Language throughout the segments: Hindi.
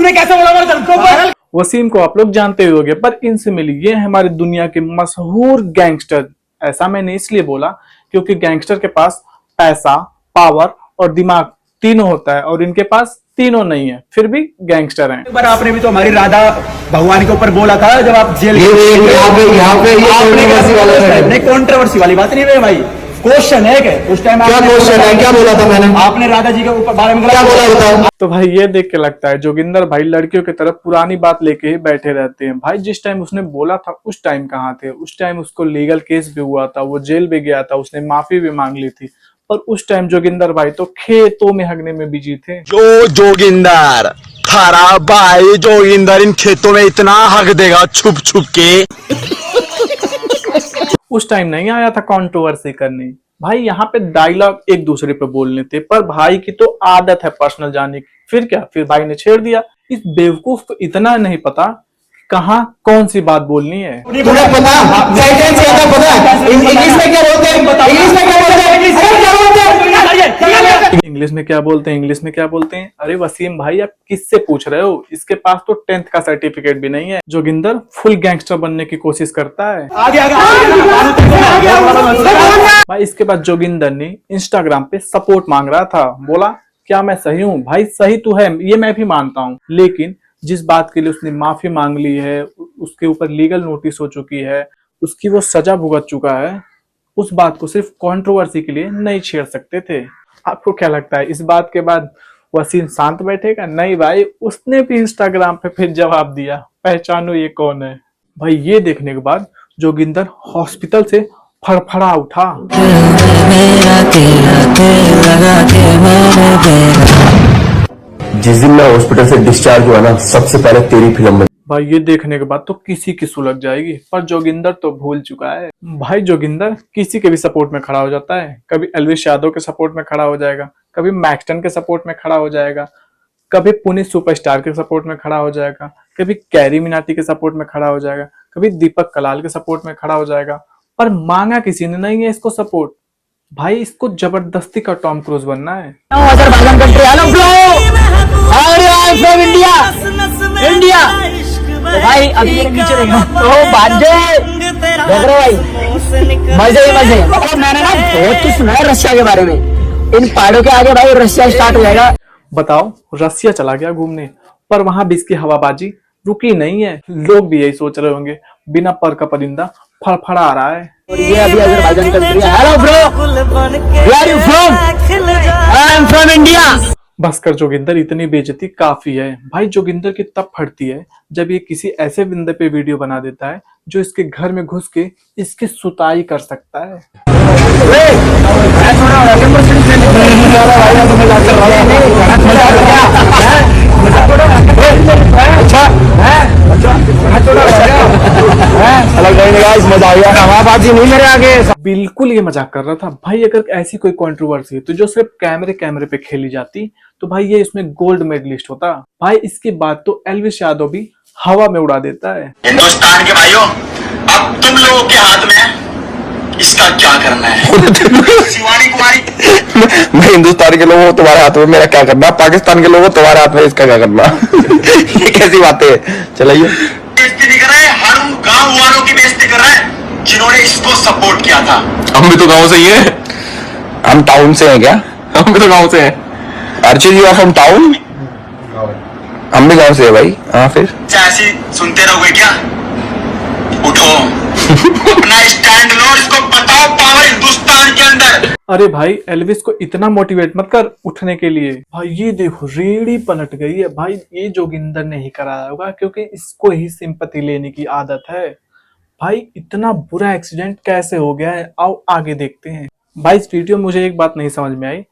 तूने कैसे बोला हमारे धर्म को ऊपर? वसीम को आप लोग जानते ही होंगे, पर इनसे मिली ये हमारी दुनिया के मशहूर गैंगस्टर। ऐसा मैंने इसलिए बोला क्योंकि गैंगस्टर के पास पैसा, पावर और दिमाग तीनों होता है और इनके पास तीनों नहीं है, फिर भी गैंगस्टर हैं। एक बार आपने भी तो हमारी राधा भगवान के ऊपर बोला था जब आप जेल कंट्रोवर्सी वाली बात नहीं है भाई, क्वेश्चन है क्या उस टाइम क्या क्वेश्चन है, क्या बोला था मैंने? आपने राधा जी के ऊपर बारे में क्या बोला बताओ? तो भाई ये देख के लगता है जोगिंदर भाई लड़कियों की तरफ पुरानी बात लेके ही बैठे रहते हैं। भाई जिस टाइम उसने बोला था उस टाइम कहाँ थे? उस टाइम उसको लीगल केस भी हुआ था, वो जेल भी गया था, उसने माफी भी मांग ली थी, पर उस टाइम जोगिंदर भाई तो खेतों में हगने में बिजी थे। जो जोगिंदर थारा भाई जोगिंदर इन खेतों में इतना हक देगा छुप छुप के। उस टाइम नहीं आया था कंट्रोवर्सी करने। भाई यहाँ पे डायलॉग एक दूसरे पे बोलने थे, पर भाई की तो आदत है पर्सनल जाने की। फिर क्या, फिर भाई ने छेड़ दिया। इस बेवकूफ को इतना नहीं पता कहाँ कौन सी बात बोलनी है। तुम्हें पता सेंटेंस क्या पता? इंग्लिश में क्या बोलते हैं? इंग्लिश में क्या बोलते हैं? इंग्लिश में क्या बोलते हैं? इंग्लिश में क्या बोलते हैं? अरे वसीम भाई आप किससे पूछ रहे हो? इसके पास तो 10th का सर्टिफिकेट भी नहीं है। जोगिंदर फुल गैंगस्टर बनने की कोशिश करता है। भाई इसके बाद जोगिंदर ने इंस्टाग्राम पे सपोर्ट मांग रहा था, बोला क्या मैं सही हूँ? भाई सही तो है, ये मैं भी मानता हूँ, लेकिन जिस बात के लिए उसने माफी मांग ली है, उसके ऊपर लीगल नोटिस हो चुकी है, उसकी वो सजा भुगत चुका है, उस बात को सिर्फ कंट्रोवर्सी के लिए नहीं छेड़ सकते थे। आपको क्या लगता है इस बात के बाद वसीम शांत बैठेगा? नहीं भाई, उसने भी इंस्टाग्राम पे फिर जवाब दिया, पहचानो ये कौन है। भाई ये देखने के बाद जोगिंदर हॉस्पिटल से फड़फड़ा उठा। जिस दिन मैं हॉस्पिटल से डिस्चार्ज हुआ ना, सबसे पहले तेरी फिल्म में। भाई ये देखने के बाद तो किसी की सुलग जाएगी, पर जोगिंदर तो भूल चुका है। भाई जोगिंदर किसी के भी सपोर्ट में खड़ा हो जाता है। कभी एल्विश यादव के सपोर्ट में खड़ा हो जाएगा, कभी मैक्सटन के सपोर्ट में खड़ा हो जाएगा, कभी पुनीत सुपरस्टार के सपोर्ट में खड़ा हो जाएगा, कभी कैरी मिनाटी के सपोर्ट में खड़ा हो जाएगा, कभी दीपक कलाल के सपोर्ट में खड़ा हो जाएगा, पर मांगा किसी ने नहीं है इसको सपोर्ट। भाई इसको जबरदस्ती का टॉम क्रूज बनना है। इंडिया भाई अभी नीचे भाई मजे ही मजे। और मैंने ना बहुत कुछ सुना है रशिया के बारे में, इन पहाड़ों के आगे भाई रशिया स्टार्ट हो जाएगा। बताओ, रशिया चला गया घूमने, पर वहां भी इसकी हवाबाजी रुकी नहीं है। लोग भी यही सोच रहे होंगे, बिना पर का परिंदा फड़फड़ा आ रहा है। और ये अभी अजरबैजान कंट्री है। Hello bro, where are you from? I am from India. बस कर जोगिंदर, इतनी बेइज्जती काफी है। भाई जोगिंदर की तब फटती है जब ये किसी ऐसे बंदे पे वीडियो बना देता है जो इसके घर में घुस के इसकी सुताई कर सकता है। नहीं मेरे आगे बिल्कुल ये मजाक कर रहा था। भाई अगर ऐसी कोई कंट्रोवर्सी है तो जो सिर्फ कैमरे पे खेली जाती तो भाई ये इसमें गोल्ड मेडलिस्ट होता। भाई इसके बाद तो एल्विश यादव भी हवा में उड़ा देता है। हिंदुस्तान के भाइयों, अब तुम लोगों के हाथ में है, इसका क्या करना है। शिवानी कुमारी, मैं हिंदुस्तान के लोगों तुम्हारे हाथ में, मेरा क्या करना? पाकिस्तान के लोगों तुम्हारे हाथ में, इसका क्या करना? ये कैसी बातें है? चलाइए। बेइज्जती नहीं कर रहे, हर उन गांव वालों की बेइज्जती कर रहे हैं जिन्होंने इसको सपोर्ट किया था। हम भी तो गांव से ही हैं। हम टाउन से हैं क्या? हम भी तो गांव से हैं। Archit you are from town? हम भी गांव से है भाई। हाँ फिर ऐसी सुनते रहोगे क्या? उठो, अपना स्टैंड लो, इसको बताओ पावर हिंदुस्तान के अंदर। अरे भाई एल्विस को इतना मोटिवेट मत कर उठने के लिए। भाई ये देखो रेड़ी पलट गई है। भाई ये जोगिंदर ने ही कराया होगा क्योंकि इसको ही सिंपैथी लेने की आदत है। भाई इतना बुरा एक्सीडेंट कैसे हो गया है, आओ आगे देखते हैं। भाई इस वीडियो में मुझे एक बात नहीं समझ में आई,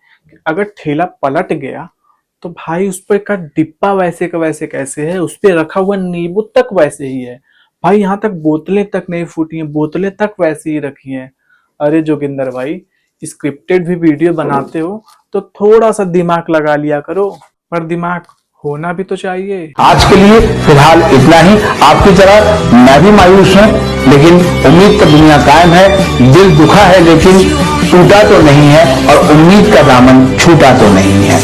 अगर ठेला पलट गया तो भाई उस पर का डिब्बा वैसे का वैसे कैसे है, उस पर रखा हुआ नींबू तक वैसे ही है। भाई यहाँ तक बोतलें तक नहीं फूटी हैं, बोतलें तक वैसे ही रखी हैं। अरे जोगिंदर भाई स्क्रिप्टेड भी वीडियो बनाते हो तो थोड़ा सा दिमाग लगा लिया करो, पर दिमाग होना भी तो चाहिए। आज के लिए फिलहाल इतना ही। आपकी तरह मैं भी मायूस हूँ, लेकिन उम्मीद का दुनिया कायम है। दिल दुखा है लेकिन टूटा तो नहीं है, और उम्मीद का दामन छूटा तो नहीं है।